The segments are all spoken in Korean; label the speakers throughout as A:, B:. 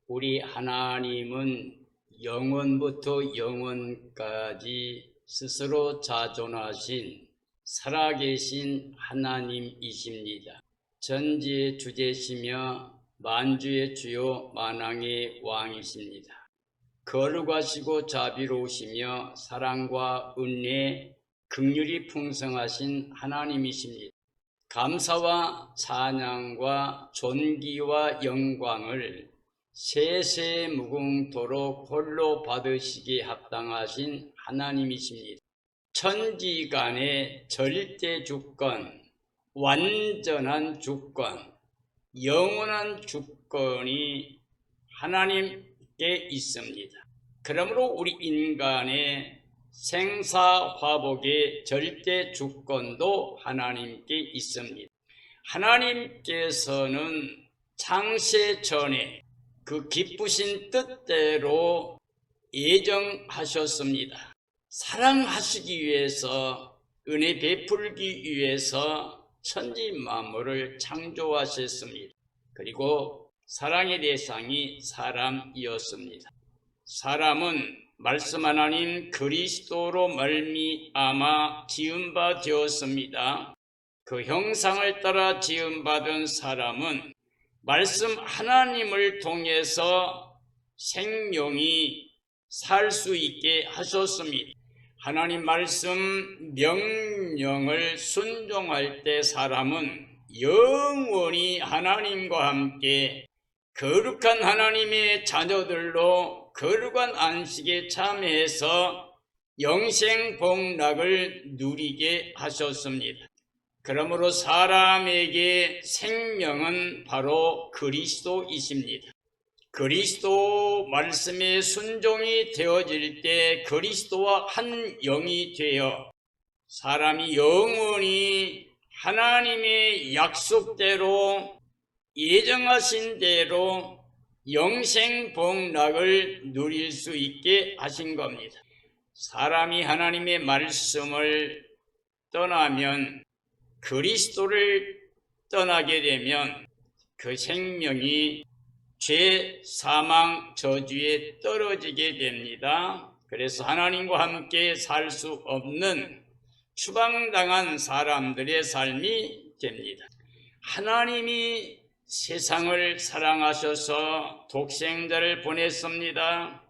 A: 우리 하나님은 영원부터 영원까지 스스로 자존하신 살아계신 하나님이십니다. 전지의 주제시며 만주의 주요 만왕의 왕이십니다. 거룩하시고 자비로우시며 사랑과 은혜, 긍휼이 풍성하신 하나님이십니다. 감사와 찬양과 존귀와 영광을 세세 무궁토록 홀로 받으시기에 합당하신 하나님이십니다. 천지간의 절대 주권, 완전한 주권, 영원한 주권이 하나님께 있습니다. 그러므로 우리 인간의 생사화복의 절대 주권도 하나님께 있습니다. 하나님께서는 창세 전에 그 기쁘신 뜻대로 예정하셨습니다. 사랑하시기 위해서, 은혜 베풀기 위해서 천지 만물을 창조하셨습니다. 그리고 사랑의 대상이 사람이었습니다. 사람은 말씀 하나님 그리스도로 말미암아 지음바 되었습니다. 그 형상을 따라 지음받은 사람은 말씀 하나님을 통해서 생명이 살 수 있게 하셨습니다. 하나님 말씀 명령을 순종할 때 사람은 영원히 하나님과 함께 거룩한 하나님의 자녀들로 거룩한 안식에 참여해서 영생복락을 누리게 하셨습니다. 그러므로 사람에게 생명은 바로 그리스도이십니다. 그리스도 말씀에 순종이 되어질 때 그리스도와 한 영이 되어 사람이 영원히 하나님의 약속대로 예정하신 대로 영생복락을 누릴 수 있게 하신 겁니다. 사람이 하나님의 말씀을 떠나면, 그리스도를 떠나게 되면 그 생명이 죄, 사망, 저주에 떨어지게 됩니다. 그래서 하나님과 함께 살 수 없는 추방당한 사람들의 삶이 됩니다. 하나님이 세상을 사랑하셔서 독생자를 보냈습니다.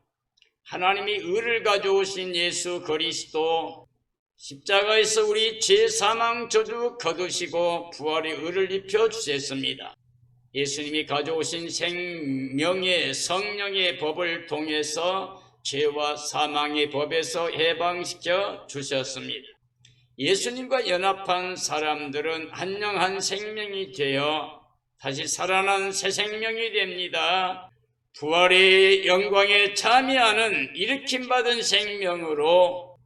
A: 하나님이 의를 가져오신 예수 그리스도, 십자가에서 우리 죄, 사망, 저주 거두시고 부활의 의를 입혀주셨습니다. 예수님이 가져오신 생명의 성령의 법을 통해서 죄와 사망의 법에서 해방시켜 주셨습니다. 예수님과 연합한 사람들은 한 영 한 생명이 되어 다시 살아난 새 생명이 됩니다. 부활의 영광에 참여하는 일으킴받은 생명으로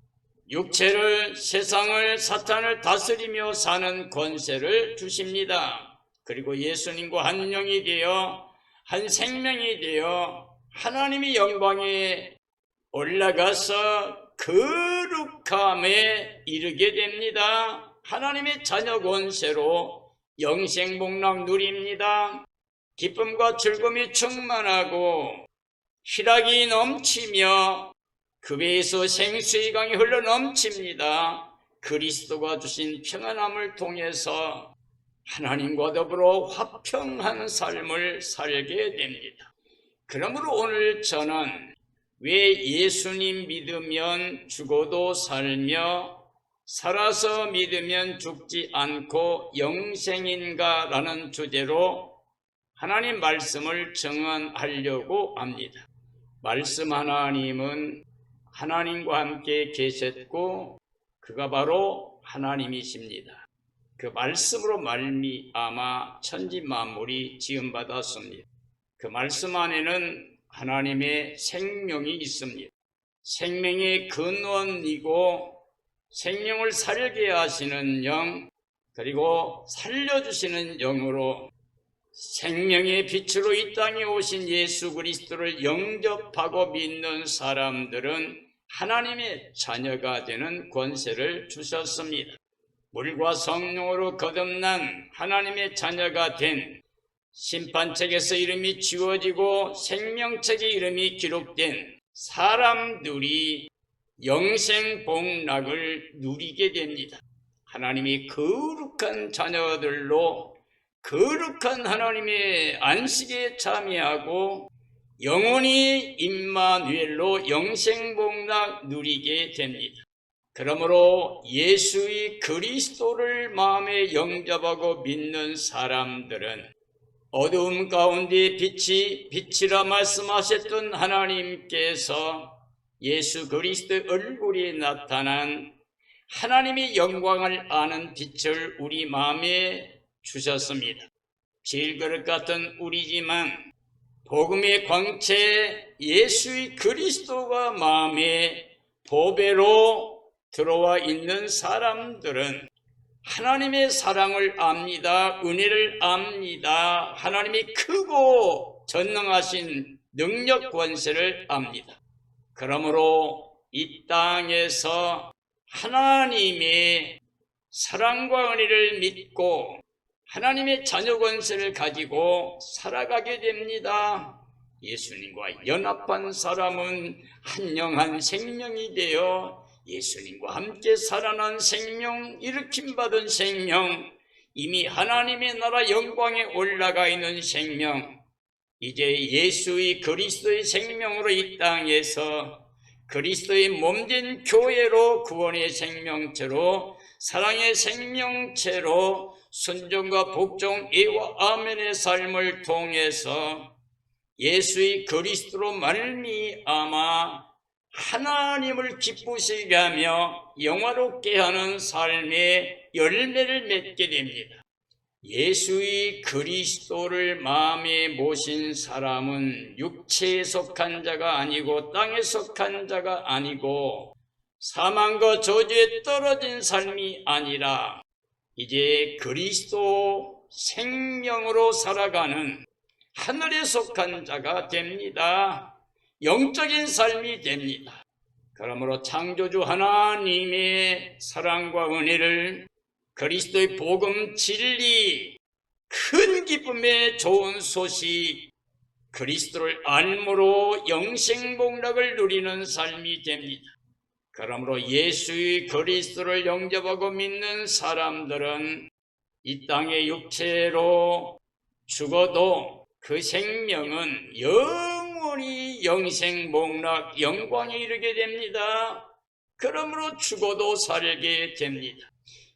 A: 육체를, 세상을, 사탄을 다스리며 사는 권세를 주십니다. 그리고 예수님과 한 영이 되어 한 생명이 되어 하나님의 영광에 올라가서 거룩함에 이르게 됩니다. 하나님의 자녀 권세로 영생복락 누립니다. 기쁨과 즐거움이 충만하고 희락이 넘치며 그 배에서 생수의 강이 흘러 넘칩니다. 그리스도가 주신 평안함을 통해서 하나님과 더불어 화평한 삶을 살게 됩니다. 그러므로 오늘 저는 왜 예수님 믿으면 죽어도 살며 살아서 믿으면 죽지 않고 영생인가 라는 주제로 하나님 말씀을 증언하려고 합니다. 말씀 하나님은 하나님과 함께 계셨고 그가 바로 하나님이십니다. 그 말씀으로 말미암아 천지 만물이 지음받았습니다. 그 말씀 안에는 하나님의 생명이 있습니다. 생명의 근원이고 생명을 살게 하시는 영, 그리고 살려주시는 영으로 생명의 빛으로 이 땅에 오신 예수 그리스도를 영접하고 믿는 사람들은 하나님의 자녀가 되는 권세를 주셨습니다. 물과 성령으로 거듭난 하나님의 자녀가 된 심판책에서 이름이 지워지고 생명책에 이름이 기록된 사람들이 영생복락을 누리게 됩니다. 하나님이 거룩한 자녀들로 거룩한 하나님의 안식에 참여하고 영원히 임마누엘로 영생복락 누리게 됩니다. 그러므로 예수의 그리스도를 마음에 영접하고 믿는 사람들은 어두움 가운데 빛이라 말씀하셨던 하나님께서 예수 그리스도의 얼굴이 나타난 하나님의 영광을 아는 빛을 우리 마음에 주셨습니다. 질그릇 같은 우리지만 복음의 광채 예수의 그리스도가 마음에 보배로 들어와 있는 사람들은 하나님의 사랑을 압니다. 은혜를 압니다. 하나님이 크고 전능하신 능력 권세를 압니다. 그러므로 이 땅에서 하나님의 사랑과 은혜를 믿고 하나님의 자녀 권세를 가지고 살아가게 됩니다. 예수님과 연합한 사람은 한 영 한 생명이 되어 예수님과 함께 살아난 생명, 일으킴받은 생명, 이미 하나님의 나라 영광에 올라가 있는 생명, 이제 예수의 그리스도의 생명으로 이 땅에서 그리스도의 몸된 교회로 구원의 생명체로 사랑의 생명체로 순종과 복종, 예와 아멘의 삶을 통해서 예수의 그리스도로 말미암아 하나님을 기쁘시게 하며 영화롭게 하는 삶의 열매를 맺게 됩니다. 예수의 그리스도를 마음에 모신 사람은 육체에 속한 자가 아니고 땅에 속한 자가 아니고 사망과 저주에 떨어진 삶이 아니라 이제 그리스도 생명으로 살아가는 하늘에 속한 자가 됩니다. 영적인 삶이 됩니다. 그러므로 창조주 하나님의 사랑과 은혜를 그리스도의 복음 진리 큰 기쁨의 좋은 소식 그리스도를 알므로 영생복락을 누리는 삶이 됩니다. 그러므로 예수의 그리스도를 영접하고 믿는 사람들은 이 땅의 육체로 죽어도 그 생명은 영원히 영생복락 영광에 이르게 됩니다. 그러므로 죽어도 살게 됩니다.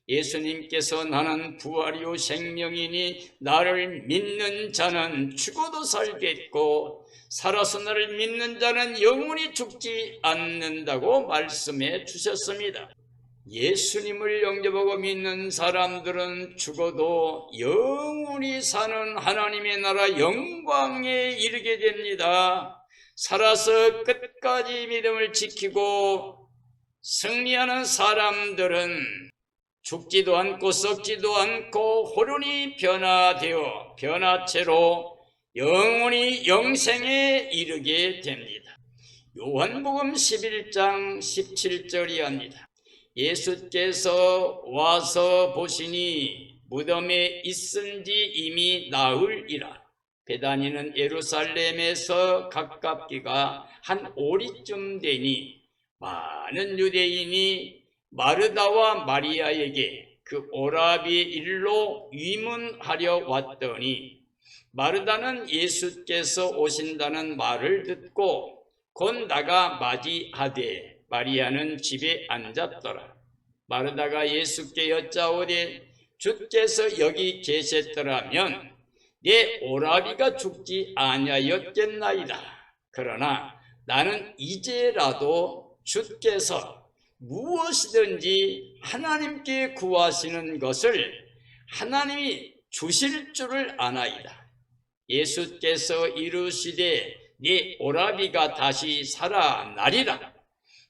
A: 예수님께서 나는 부활이요 생명이니 나를 믿는 자는 죽어도 살겠고 살아서 나를 믿는 자는 영원히 죽지 않는다고 말씀해 주셨습니다. 예수님을 영접하고 믿는 사람들은 죽어도 영원히 사는 하나님의 나라 영광에 이르게 됩니다. 살아서 끝까지 믿음을 지키고 승리하는 사람들은 죽지도 않고 썩지도 않고 호련히 변화되어 변화체로 영원히 영생에 이르게 됩니다. 요한복음 11장 17절이 합니다. 예수께서 와서 보시니 무덤에 있은지 이미 나흘이라. 베다니는 예루살렘에서 가깝기가 한 오리쯤 되니 많은 유대인이 마르다와 마리아에게 그 오라비의 일로 위문하려 왔더니 마르다는 예수께서 오신다는 말을 듣고 곧 나가 맞이하되 마리아는 집에 앉았더라. 마르다가 예수께 여짜오되 주께서 여기 계셨더라면 내 오라비가 죽지 아니하였겠나이다. 그러나 나는 이제라도 주께서 무엇이든지 하나님께 구하시는 것을 하나님이 주실 줄을 아나이다. 예수께서 이르시되 네 오라비가 다시 살아나리라.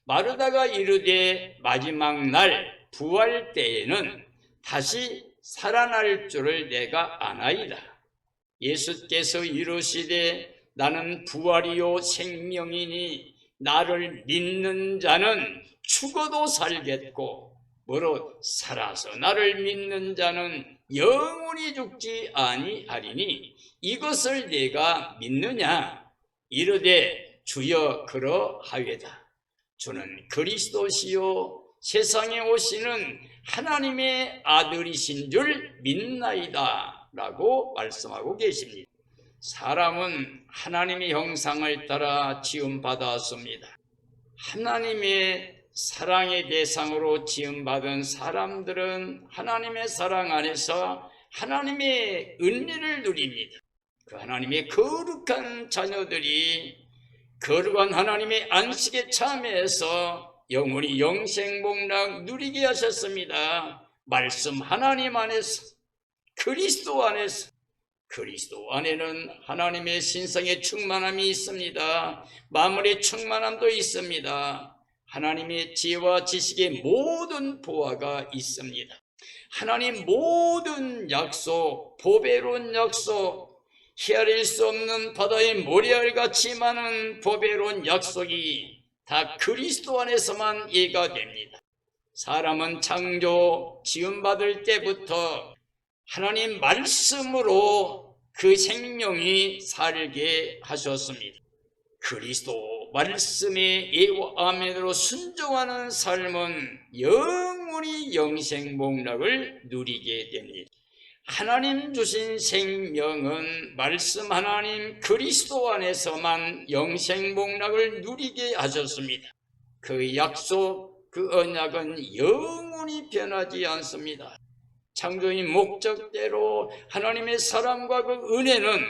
A: 마르다가 이르되 마지막 날 부활 때에는 다시 살아날 줄을 내가 아나이다. 예수께서 이르시되 나는 부활이요 생명이니 나를 믿는 자는 죽어도 살겠고 무릇 살아서 나를 믿는 자는 영원히 죽지 아니하리니 이것을 내가 믿느냐? 이르되 주여 그러하외다. 주는 그리스도시요 세상에 오시는 하나님의 아들이신 줄 믿나이다 라고 말씀하고 계십니다. 사람은 하나님의 형상을 따라 지음받았습니다. 하나님의 사랑의 대상으로 지음받은 사람들은 하나님의 사랑 안에서 하나님의 은혜를 누립니다. 그 하나님의 거룩한 자녀들이 거룩한 하나님의 안식에 참여해서 영원히 영생복락 누리게 하셨습니다. 말씀 하나님 안에서, 그리스도 안에서, 그리스도 안에는 하나님의 신성의 충만함이 있습니다. 만물의 충만함도 있습니다. 하나님의 지혜와 지식의 모든 보화가 있습니다. 하나님 모든 약속, 보배로운 약속, 헤아릴 수 없는 바다의 모래알같이 많은 보배로운 약속이 다 그리스도 안에서만 이해가 됩니다. 사람은 창조 지음받을 때부터 하나님 말씀으로 그 생명이 살게 하셨습니다. 그리스도 말씀의 예와 아멘으로 순종하는 삶은 영원히 영생복락을 누리게 됩니다. 하나님 주신 생명은 말씀 하나님 그리스도 안에서만 영생복락을 누리게 하셨습니다. 그 약속, 그 언약은 영원히 변하지 않습니다. 창조의 목적대로 하나님의 사랑과 그 은혜는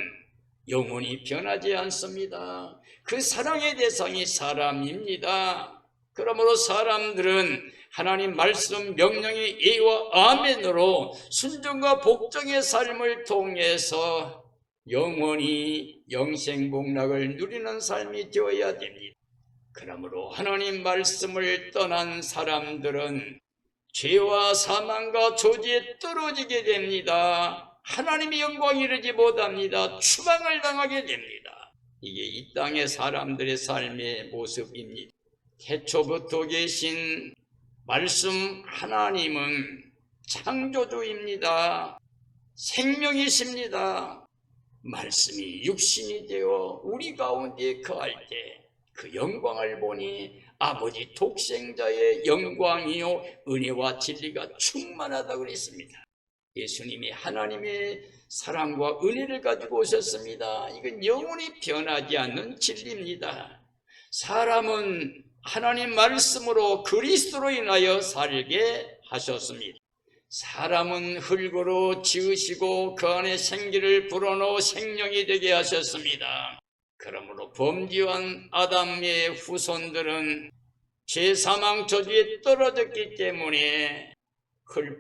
A: 영원히 변하지 않습니다. 그 사랑의 대상이 사람입니다. 그러므로 사람들은 하나님 말씀 명령의 예와 아멘으로 순종과 복종의 삶을 통해서 영원히 영생복락을 누리는 삶이 되어야 됩니다. 그러므로 하나님 말씀을 떠난 사람들은 죄와 사망과 저주에 떨어지게 됩니다. 하나님의 영광에 이르지 못합니다. 추방을 당하게 됩니다. 이게 이 땅의 사람들의 삶의 모습입니다. 태초부터 계신 말씀 하나님은 창조주입니다. 생명이십니다. 말씀이 육신이 되어 우리 가운데 거할 때 그 영광을 보니 아버지 독생자의 영광이요 은혜와 진리가 충만하다고 그랬습니다. 예수님이 하나님의 사랑과 은혜를 가지고 오셨습니다. 이건 영원히 변하지 않는 진리입니다. 사람은 하나님 말씀으로 그리스도로 인하여 살게 하셨습니다. 사람은 흙으로 지으시고 그 안에 생기를 불어넣어 생명이 되게 하셨습니다. 그러므로 범죄한 아담의 후손들은 죄사망 저주에 떨어졌기 때문에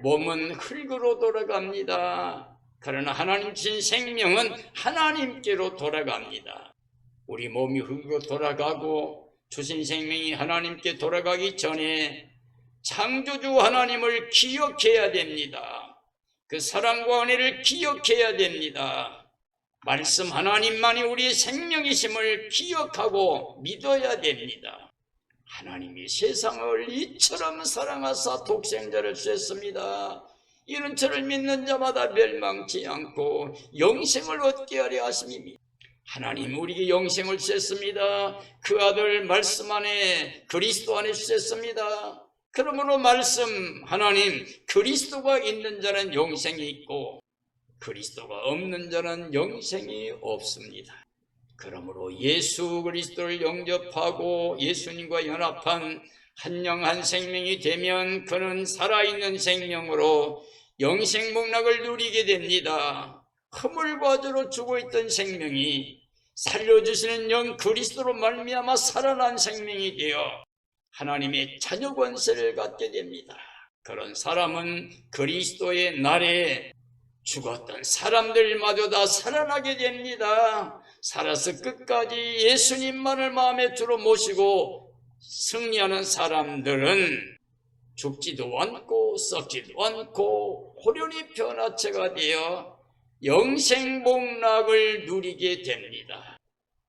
A: 몸은 흙으로 돌아갑니다. 그러나 하나님 주신 생명은 하나님께로 돌아갑니다. 우리 몸이 흙으로 돌아가고 주신 생명이 하나님께 돌아가기 전에 창조주 하나님을 기억해야 됩니다. 그 사랑과 은혜를 기억해야 됩니다. 말씀 하나님만이 우리의 생명이심을 기억하고 믿어야 됩니다. 하나님이 세상을 이처럼 사랑하사 독생자를 주셨습니다. 이는 저를 믿는 자마다 멸망치 않고 영생을 얻게 하려 하심입니다. 하나님 우리에게 영생을 주셨습니다. 그 아들 말씀 안에 그리스도 안에 주셨습니다. 그러므로 말씀 하나님 그리스도가 있는 자는 영생이 있고 그리스도가 없는 자는 영생이 없습니다. 그러므로 예수 그리스도를 영접하고 예수님과 연합한 한 영 한 생명이 되면 그는 살아있는 생명으로 영생복락을 누리게 됩니다. 허물과 저로 죽어있던 생명이 살려주시는 영 그리스도로 말미암아 살아난 생명이 되어 하나님의 자녀 권세를 갖게 됩니다. 그런 사람은 그리스도의 날에 죽었던 사람들마저 다 살아나게 됩니다. 살아서 끝까지 예수님만을 마음에 주로 모시고 승리하는 사람들은 죽지도 않고 썩지도 않고 호련히 변화체가 되어 영생복락을 누리게 됩니다.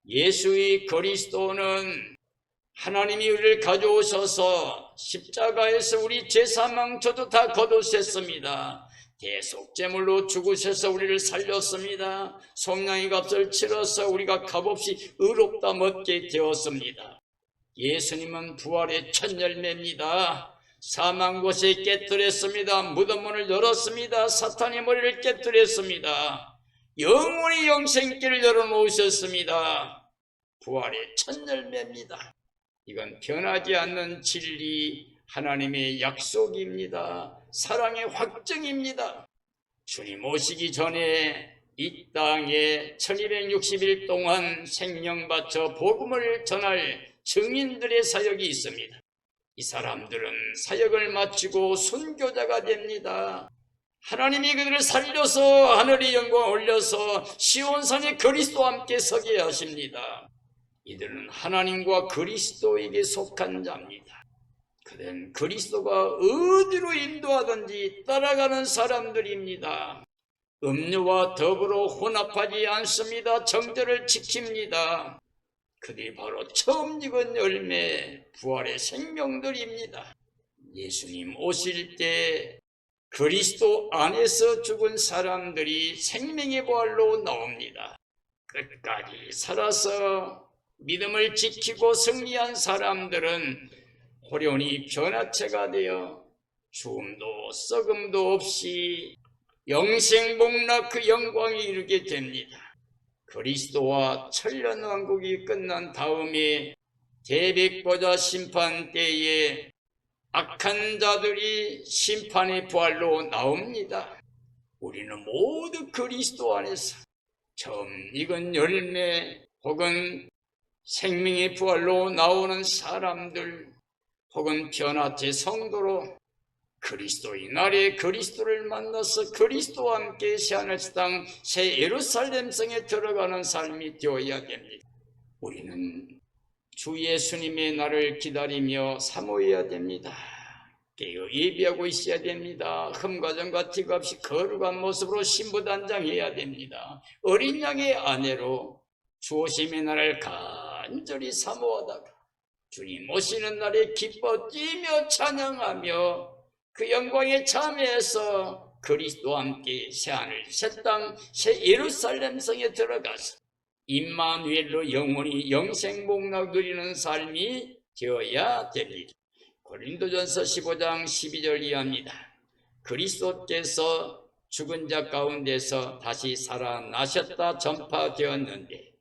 A: 예수의 그리스도는 하나님이 우리를 가져오셔서 십자가에서 우리 죄사망 저도 다 거두셨습니다. 대속제물로 죽으셔서 우리를 살렸습니다. 속량의 값을 치러서 우리가 값없이 의롭다 먹게 되었습니다. 예수님은 부활의 첫 열매입니다. 사망 곳에 깨뜨렸습니다. 무덤 문을 열었습니다. 사탄의 머리를 깨뜨렸습니다. 영원히 영생길을 열어놓으셨습니다. 부활의 첫 열매입니다. 이건 변하지 않는 진리, 하나님의 약속입니다. 사랑의 확증입니다. 주님 오시기 전에 이 땅에 1260일 동안 생명 바쳐 복음을 전할 증인들의 사역이 있습니다. 이 사람들은 사역을 마치고 순교자가 됩니다. 하나님이 그들을 살려서 하늘의 영광 올려서 시온산에 그리스도와 함께 서게 하십니다. 이들은 하나님과 그리스도에게 속한 자입니다. 그들은 그리스도가 어디로 인도하든지 따라가는 사람들입니다. 음료와 더불어 혼합하지 않습니다. 정절을 지킵니다. 그들이 바로 처음 익은 열매, 부활의 생명들입니다. 예수님 오실 때 그리스도 안에서 죽은 사람들이 생명의 부활로 나옵니다. 끝까지 살아서 믿음을 지키고 승리한 사람들은 호련히 변화체가 되어 죽음도 썩음도 없이 영생복락 그 영광에 이르게 됩니다. 그리스도와 천년왕국이 끝난 다음에 대백보자 심판 때에 악한 자들이 심판의 부활로 나옵니다. 우리는 모두 그리스도 안에서 처음 익은 열매 혹은 생명의 부활로 나오는 사람들 혹은 변화체 성도로 그리스도의 날에 그리스도를 만나서 그리스도와 함께 새하늘의 땅 새 예루살렘 성에 들어가는 삶이 되어야 됩니다. 우리는 주 예수님의 날을 기다리며 사모해야 됩니다. 깨어 예비하고 있어야 됩니다. 흠과 점과 티가 없이 거룩한 모습으로 신부단장해야 됩니다. 어린 양의 아내로 주 오심의 날을 간절히 사모하다가 주님 오시는 날에 기뻐 뛰며 찬양하며 그 영광에 참여해서 그리스도와 함께 새하늘 새 땅 새 예루살렘 성에 들어가서 임마누엘로 영원히 영생복락 누리는 삶이 되어야 됩니다. 고린도전서 15장 12절 이하입니다. 그리스도께서 죽은 자 가운데서 다시 살아나셨다 전파되었는데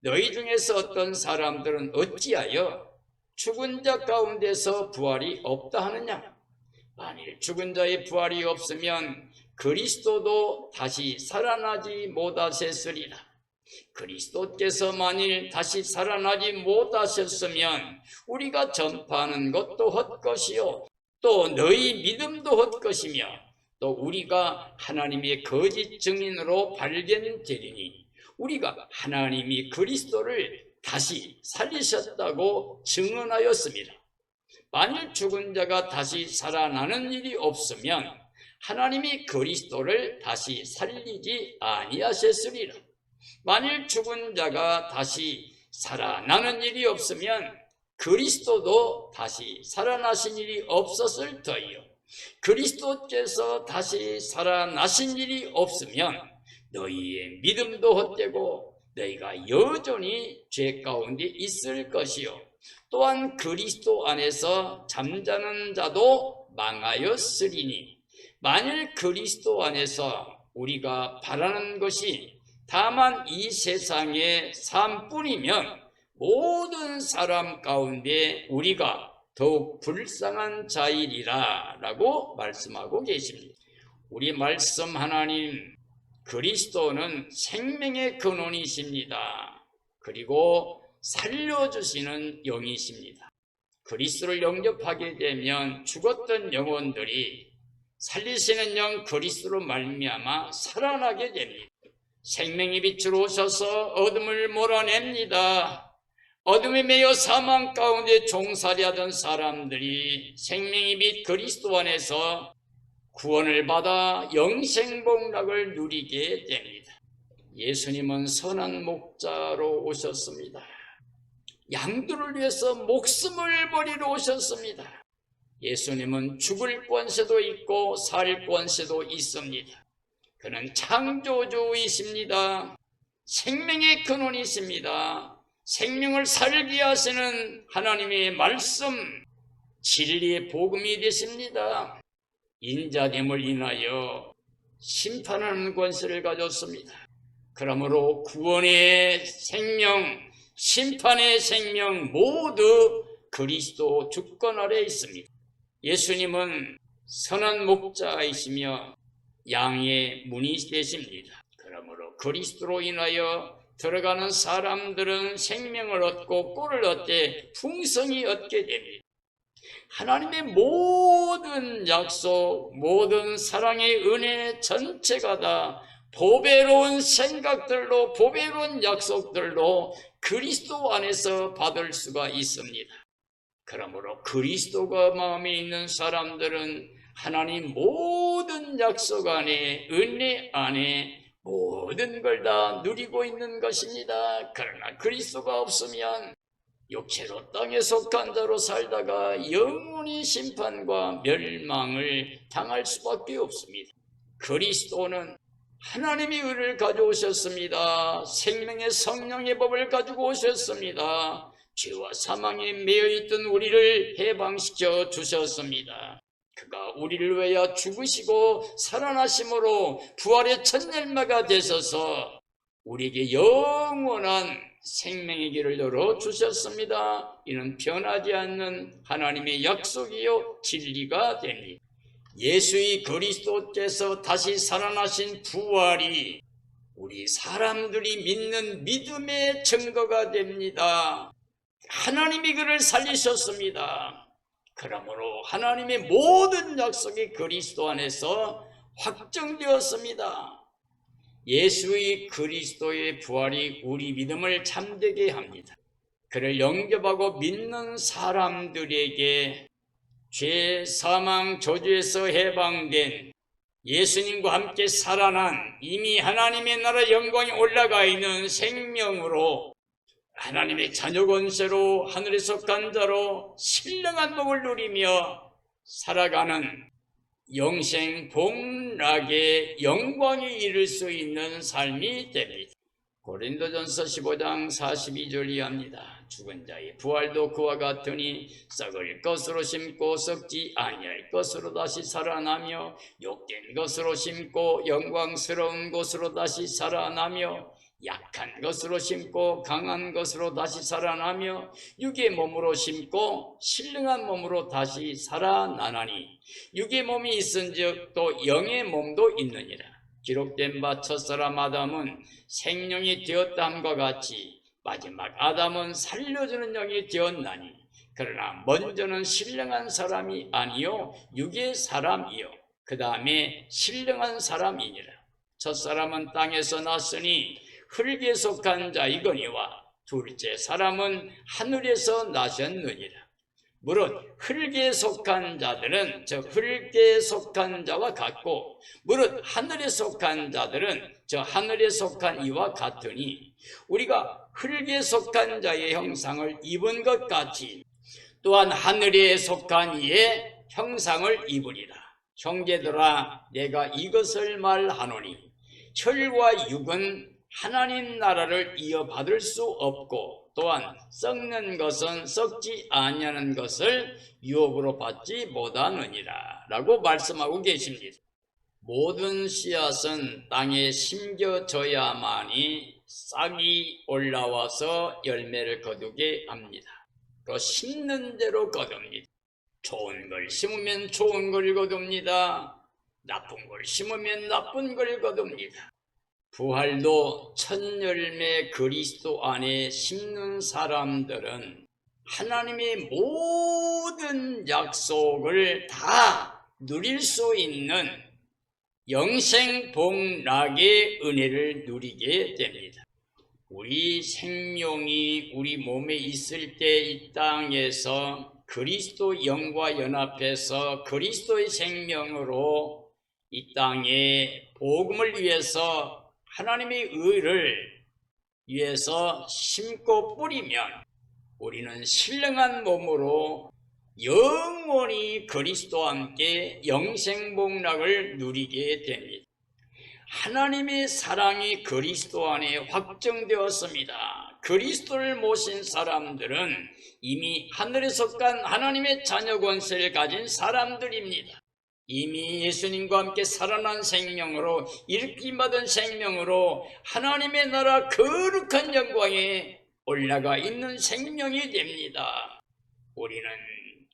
A: 너희 중에서 어떤 사람들은 어찌하여 죽은 자 가운데서 부활이 없다 하느냐? 만일 죽은 자의 부활이 없으면 그리스도도 다시 살아나지 못하셨으리라. 그리스도께서 만일 다시 살아나지 못하셨으면 우리가 전파하는 것도 헛것이요 또 너희 믿음도 헛것이며 또 우리가 하나님의 거짓 증인으로 발견되리니 우리가 하나님이 그리스도를 다시 살리셨다고 증언하였습니다. 만일 죽은 자가 다시 살아나는 일이 없으면 하나님이 그리스도를 다시 살리지 아니하셨으리라. 만일 죽은 자가 다시 살아나는 일이 없으면 그리스도도 다시 살아나신 일이 없었을 터이요 그리스도께서 다시 살아나신 일이 없으면 너희의 믿음도 헛되고 너희가 여전히 죄 가운데 있을 것이요 또한 그리스도 안에서 잠자는 자도 망하였으리니 만일 그리스도 안에서 우리가 바라는 것이 다만 이 세상의 삶뿐이면 모든 사람 가운데 우리가 더욱 불쌍한 자이리라 라고 말씀하고 계십니다. 우리 말씀 하나님 그리스도는 생명의 근원이십니다. 그리고 살려주시는 영이십니다. 그리스도를 영접하게 되면 죽었던 영혼들이 살리시는 영 그리스도로 말미암아 살아나게 됩니다. 생명의 빛으로 오셔서 어둠을 몰아냅니다. 어둠에 매여 사망 가운데 종살이하던 사람들이 생명의 빛 그리스도 안에서 구원을 받아 영생복락을 누리게 됩니다. 예수님은 선한 목자로 오셨습니다. 양들을 위해서 목숨을 버리러 오셨습니다. 예수님은 죽을 권세도 있고 살 권세도 있습니다. 그는 창조주이십니다. 생명의 근원이십니다. 생명을 살게 하시는 하나님의 말씀, 진리의 복음이 되십니다. 인자됨을 인하여 심판하는 권세를 가졌습니다. 그러므로 구원의 생명, 심판의 생명 모두 그리스도 주권 아래 있습니다. 예수님은 선한 목자이시며 양의 문이 되십니다. 그러므로 그리스도로 인하여 들어가는 사람들은 생명을 얻고 꼴을 얻되 풍성히 얻게 됩니다. 하나님의 모든 약속, 모든 사랑의 은혜 전체가 다 보배로운 생각들로, 보배로운 약속들로 그리스도 안에서 받을 수가 있습니다. 그러므로 그리스도가 마음에 있는 사람들은 하나님 모든 약속 안에, 은혜 안에 모든 걸 다 누리고 있는 것입니다. 그러나 그리스도가 없으면 육체로 땅에 속한 자로 살다가 영원히 심판과 멸망을 당할 수밖에 없습니다. 그리스도는 하나님의 의를 가져오셨습니다. 생명의 성령의 법을 가지고 오셨습니다. 죄와 사망에 매여 있던 우리를 해방시켜 주셨습니다. 그가 우리를 위하여 죽으시고 살아나심으로 부활의 첫 열매가 되셔서 우리에게 영원한 생명의 길을 열어 주셨습니다. 이는 변하지 않는 하나님의 약속이요 진리가 됩니다. 예수의 그리스도께서 다시 살아나신 부활이 우리 사람들이 믿는 믿음의 증거가 됩니다. 하나님이 그를 살리셨습니다. 그러므로 하나님의 모든 약속이 그리스도 안에서 확정되었습니다. 예수의 그리스도의 부활이 우리 믿음을 참되게 합니다. 그를 영접하고 믿는 사람들에게 죄, 사망, 저주에서 해방된 예수님과 함께 살아난 이미 하나님의 나라 영광에 올라가 있는 생명으로 하나님의 자녀 권세로 하늘에 속한 자로 신령한 복을 누리며 살아가는 영생 복락의 영광에 이를 수 있는 삶이 됩니다. 고린도전서 15장 42절 이하입니다. 죽은 자의 부활도 그와 같으니 썩을 것으로 심고 썩지 아니할 것으로 다시 살아나며 욕된 것으로 심고 영광스러운 것으로 다시 살아나며 약한 것으로 심고 강한 것으로 다시 살아나며 육의 몸으로 심고 신령한 몸으로 다시 살아나나니 육의 몸이 있은즉 또 영의 몸도 있느니라. 기록된 바 첫사람 아담은 생명이 되었다함과 같이 마지막 아담은 살려주는 영이 되었나니 그러나 먼저는 신령한 사람이 아니요 육의 사람이요 그 다음에 신령한 사람이니라. 첫사람은 땅에서 났으니 흙에 속한 자이거니와 둘째 사람은 하늘에서 나셨느니라. 무릇 흙에 속한 자들은 저 흙에 속한 자와 같고 무릇 하늘에 속한 자들은 저 하늘에 속한 이와 같으니 우리가 흙에 속한 자의 형상을 입은 것 같이 또한 하늘에 속한 이의 형상을 입으리라. 형제들아 내가 이것을 말하노니 혈과 육은 하나님 나라를 이어받을 수 없고 또한 썩는 것은 썩지 아니하는 것을 유업으로 받지 못하느니라 라고 말씀하고 계십니다. 모든 씨앗은 땅에 심겨져야만이 싹이 올라와서 열매를 거두게 합니다. 또 심는 대로 거둡니다. 좋은 걸 심으면 좋은 걸 거둡니다. 나쁜 걸 심으면 나쁜 걸 거둡니다. 부활도 첫 열매 그리스도 안에 심는 사람들은 하나님의 모든 약속을 다 누릴 수 있는 영생 복락의 은혜를 누리게 됩니다. 우리 생명이 우리 몸에 있을 때 이 땅에서 그리스도 영과 연합해서 그리스도의 생명으로 이 땅에 복음을 위해서 하나님의 의를 위해서 심고 뿌리면 우리는 신령한 몸으로 영원히 그리스도와 함께 영생복락을 누리게 됩니다. 하나님의 사랑이 그리스도 안에 확정되었습니다. 그리스도를 모신 사람들은 이미 하늘에서 간 하나님의 자녀 권세를 가진 사람들입니다. 이미 예수님과 함께 살아난 생명으로, 일으킴받은 생명으로 하나님의 나라 거룩한 영광에 올라가 있는 생명이 됩니다. 우리는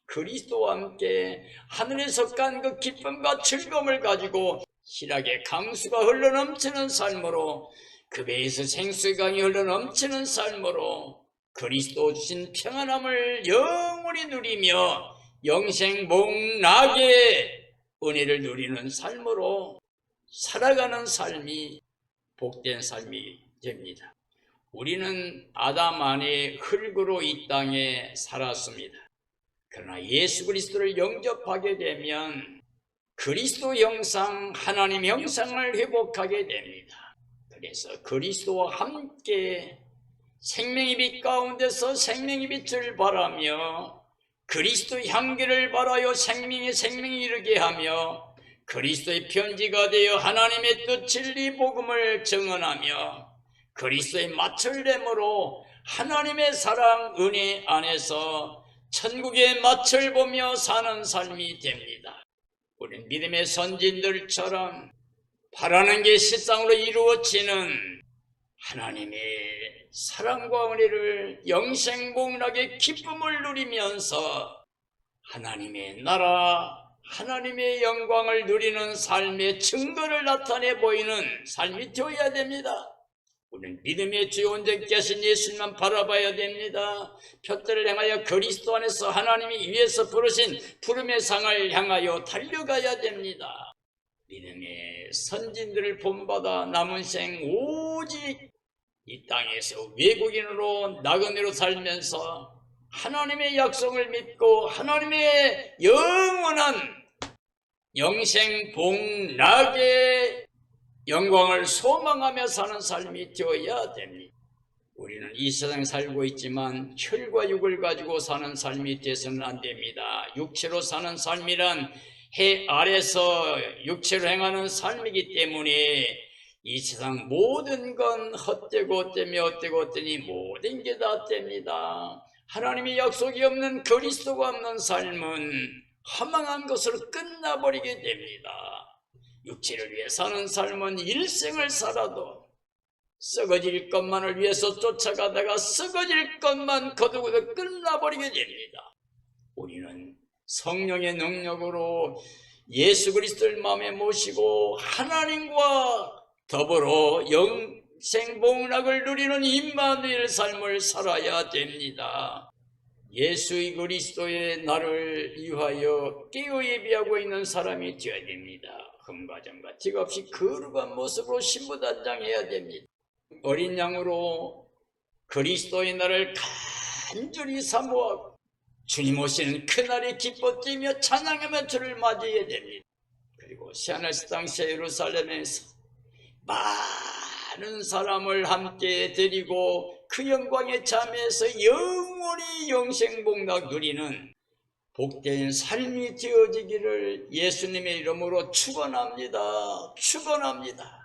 A: 그리스도와 함께 하늘에서 간 그 기쁨과 즐거움을 가지고 실하게 강수가 흘러넘치는 삶으로, 그 배에서 생수의 강이 흘러넘치는 삶으로 그리스도 주신 평안함을 영원히 누리며 영생복락의 은혜를 누리는 삶으로 살아가는 삶이 복된 삶이 됩니다. 우리는 아담 안에 흙으로 이 땅에 살았습니다. 그러나 예수 그리스도를 영접하게 되면 그리스도 형상, 하나님 형상을 회복하게 됩니다. 그래서 그리스도와 함께 생명의 빛 가운데서 생명의 빛을 발하며 그리스도의 향기를 발하여 생명이 이르게 하며 그리스도의 편지가 되어 하나님의 뜻 진리 복음을 증언하며 그리스도의 마철됨으로 하나님의 사랑 은혜 안에서 천국의 맛을 보며 사는 삶이 됩니다. 우리는 믿음의 선진들처럼 바라는 게 실상으로 이루어지는 하나님의 사랑과 은혜를 영생복락의 기쁨을 누리면서 하나님의 나라, 하나님의 영광을 누리는 삶의 증거를 나타내 보이는 삶이 되어야 됩니다. 우리는 믿음의 주 온전히 계신 예수님만 바라봐야 됩니다. 표대를 향하여 그리스도 안에서 하나님이 위에서 부르신 부름의 상을 향하여 달려가야 됩니다. 믿음의 선진들을 본받아 남은 생 오직 이 땅에서 외국인으로 나그네로 살면서 하나님의 약속을 믿고 하나님의 영원한 영생복락의 영광을 소망하며 사는 삶이 되어야 됩니다. 우리는 이 세상에 살고 있지만 혈과 육을 가지고 사는 삶이 되어서는 안 됩니다. 육체로 사는 삶이란 해 아래서 육체로 행하는 삶이기 때문에 이 세상 모든 건 헛되고 헛되니 모든 게 다 됩니다. 하나님의 약속이 없는 그리스도가 없는 삶은 허망한 것으로 끝나버리게 됩니다. 육체를 위해 사는 삶은 일생을 살아도 썩어질 것만을 위해서 쫓아가다가 썩어질 것만 거두고도 끝나버리게 됩니다. 우리는 성령의 능력으로 예수 그리스도를 마음에 모시고 하나님과 더불어 영생복락을 누리는 임마누엘 삶을 살아야 됩니다. 예수 그리스도의 나를 위하여 깨어 예비하고 있는 사람이 되어야 됩니다. 흠과 점과 티가 없이 거룩한 모습으로 신부단장해야 됩니다. 어린 양으로 그리스도의 날을 간절히 사모하고 주님 오시는 그날에 기뻐 뛰며 찬양하며 주를 맞이해야 됩니다. 그리고 새하늘의 땅 새 예루살렘에서 많은 사람을 함께 데리고 그 영광에 참여해서 영원히 영생복락 누리는 복된 삶이 되어지기를 예수님의 이름으로 축원합니다. 축원합니다.